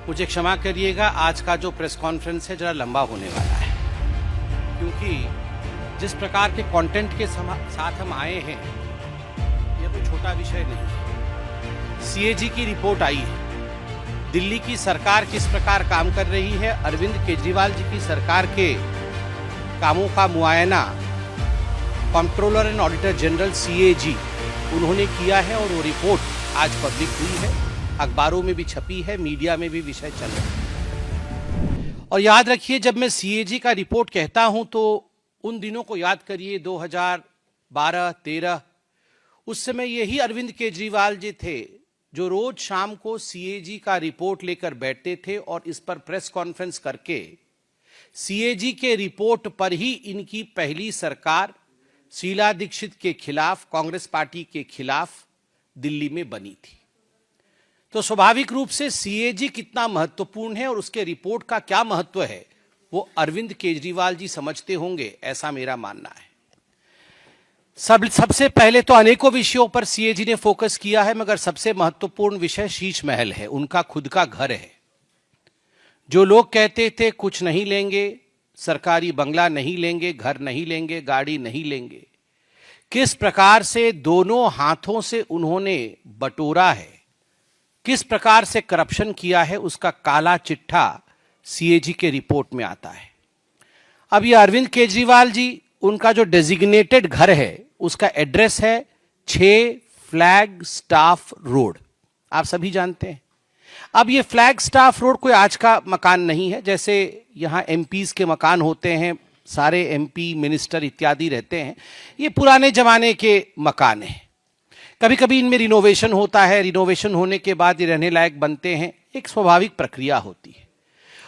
मुझे क्षमा करिएगा, आज का जो प्रेस कॉन्फ्रेंस है जरा लंबा होने वाला है, क्योंकि जिस प्रकार के कंटेंट के साथ हम आए हैं यह कोई छोटा विषय नहीं है। सीएजी की रिपोर्ट आई है, दिल्ली की सरकार किस प्रकार काम कर रही है, अरविंद केजरीवाल जी की सरकार के कामों का मुआयना controller and auditor general CAG उन्होंने किया है और वो रिपोर्ट आज पब्लिक हुई है, अखबारों में भी छपी है, मीडिया में भी विषय चल रहा है। और याद रखिए, जब मैं सीएजी का रिपोर्ट कहता हूं तो उन दिनों को याद करिए, 2012-13, उस समय यही अरविंद केजरीवाल जी थे जो रोज शाम को सीएजी का रिपोर्ट लेकर बैठते थे और इस पर प्रेस कॉन्फ्रेंस करके सीएजी के रिपोर्ट पर ही इनकी पहली सरकार शीला दीक्षित के खिलाफ, कांग्रेस पार्टी के खिलाफ दिल्ली में बनी थी। तो स्वाभाविक रूप से सीएजी कितना महत्वपूर्ण है और उसके रिपोर्ट का क्या महत्व है वो अरविंद केजरीवाल जी समझते होंगे, ऐसा मेरा मानना है। सबसे पहले तो अनेकों विषयों पर सीएजी ने फोकस किया है, मगर सबसे महत्वपूर्ण विषय शीश महल है, उनका खुद का घर है। जो लोग कहते थे कुछ नहीं लेंगे, सरकारी बंगला नहीं लेंगे, घर नहीं लेंगे, गाड़ी नहीं लेंगे, किस प्रकार से दोनों हाथों से उन्होंने बटोरा है, किस प्रकार से करप्शन किया है, उसका काला चिट्ठा सीएजी के रिपोर्ट में आता है। अब ये अरविंद केजरीवाल जी, उनका जो डेजिग्नेटेड घर है उसका एड्रेस है 6 फ्लैग स्टाफ रोड, आप सभी जानते हैं। अब ये फ्लैग स्टाफ रोड कोई आज का मकान नहीं है, जैसे यहां एमपीज के मकान होते हैं, सारे एमपी मिनिस्टर इत्यादि रहते हैं, ये पुराने जमाने के मकान हैं। कभी कभी इनमें रिनोवेशन होता है, रिनोवेशन होने के बाद ये रहने लायक बनते हैं, एक स्वाभाविक प्रक्रिया होती है।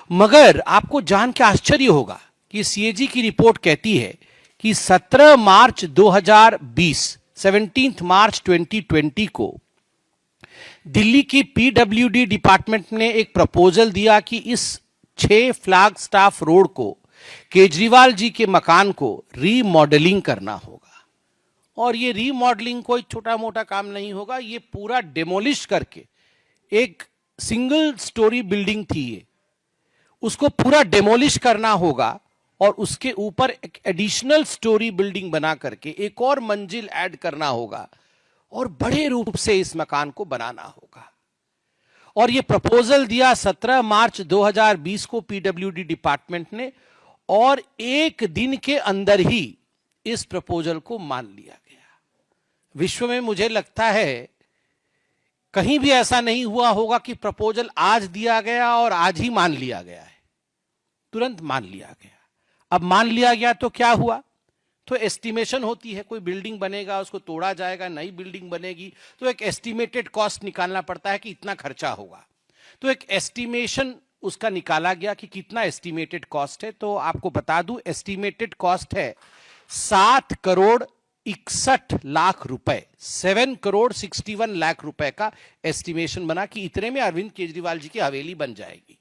मगर आपको जान के आश्चर्य होगा कि सीएजी की रिपोर्ट कहती है कि 17 मार्च 2020, 17 मार्च 2020 को दिल्ली की पीडब्ल्यूडी डिपार्टमेंट ने एक प्रपोजल दिया कि इस 6 फ्लैग स्टाफ रोड को, केजरीवाल जी के मकान को रीमॉडलिंग करना होगा। और ये रीमॉडलिंग कोई छोटा मोटा काम नहीं होगा, ये पूरा डेमोलिश करके, एक सिंगल स्टोरी बिल्डिंग थी ये, उसको पूरा डेमोलिश करना होगा और उसके ऊपर एक एडिशनल स्टोरी बिल्डिंग बना करके एक और मंजिल ऐड करना होगा और बड़े रूप से इस मकान को बनाना होगा। और ये प्रपोजल दिया 17 मार्च 2020 को पीडब्ल्यूडी डिपार्टमेंट ने, और एक दिन के अंदर ही इस प्रपोजल को मान लिया गया। विश्व में मुझे लगता है कहीं भी ऐसा नहीं हुआ होगा कि प्रपोजल आज दिया गया और आज ही मान लिया गया है, तुरंत मान लिया गया। अब मान लिया गया तो क्या हुआ, तो एस्टिमेशन होती है, कोई बिल्डिंग बनेगा, उसको तोड़ा जाएगा, नई बिल्डिंग बनेगी, तो एक एस्टिमेटेड कॉस्ट निकालना पड़ता है कि इतना खर्चा होगा। तो एक एस्टिमेशन उसका निकाला गया कि कितना एस्टिमेटेड कॉस्ट है। तो आपको बता दूं, एस्टिमेटेड कॉस्ट है 7 करोड़ 61 लाख रुपए, 7 करोड़ 61 लाख रुपए का एस्टिमेशन बना कि इतने में अरविंद केजरीवाल जी की हवेली बन जाएगी।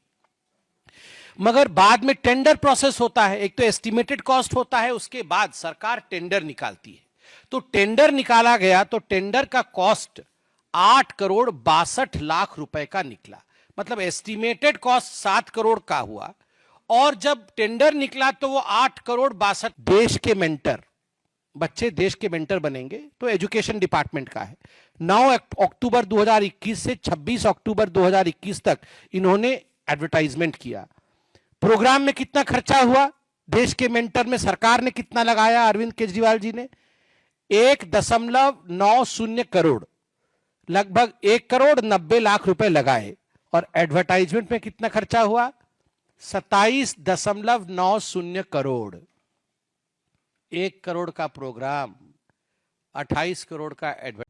मगर बाद में टेंडर प्रोसेस होता है, एक तो एस्टिमेटेड कॉस्ट होता है, उसके बाद सरकार टेंडर निकालती है। तो टेंडर निकाला गया तो टेंडर का कॉस्ट 8 करोड़ 62 लाख रुपए का निकला। मतलब एस्टिमेटेड कॉस्ट 7 करोड़ का हुआ और जब टेंडर निकला तो वो 8 करोड़ 62। देश के मेंटर, बच्चे देश के मेंटर बनेंगे तो एजुकेशन डिपार्टमेंट का है। 9 अक्टूबर 2021 से 26 अक्टूबर 2021 तक इन्होंने एडवर्टाइजमेंट किया। प्रोग्राम में कितना खर्चा हुआ, देश के मेंटर में सरकार ने कितना लगाया, अरविंद केजरीवाल जी ने 1.90 करोड़, लगभग 1 करोड़ 90 लाख रुपए लगाए। और एडवर्टाइजमेंट में कितना खर्चा हुआ, 27.90 करोड़। 1 करोड़ का प्रोग्राम, 28 करोड़ का एडवर्टाइजमेंट।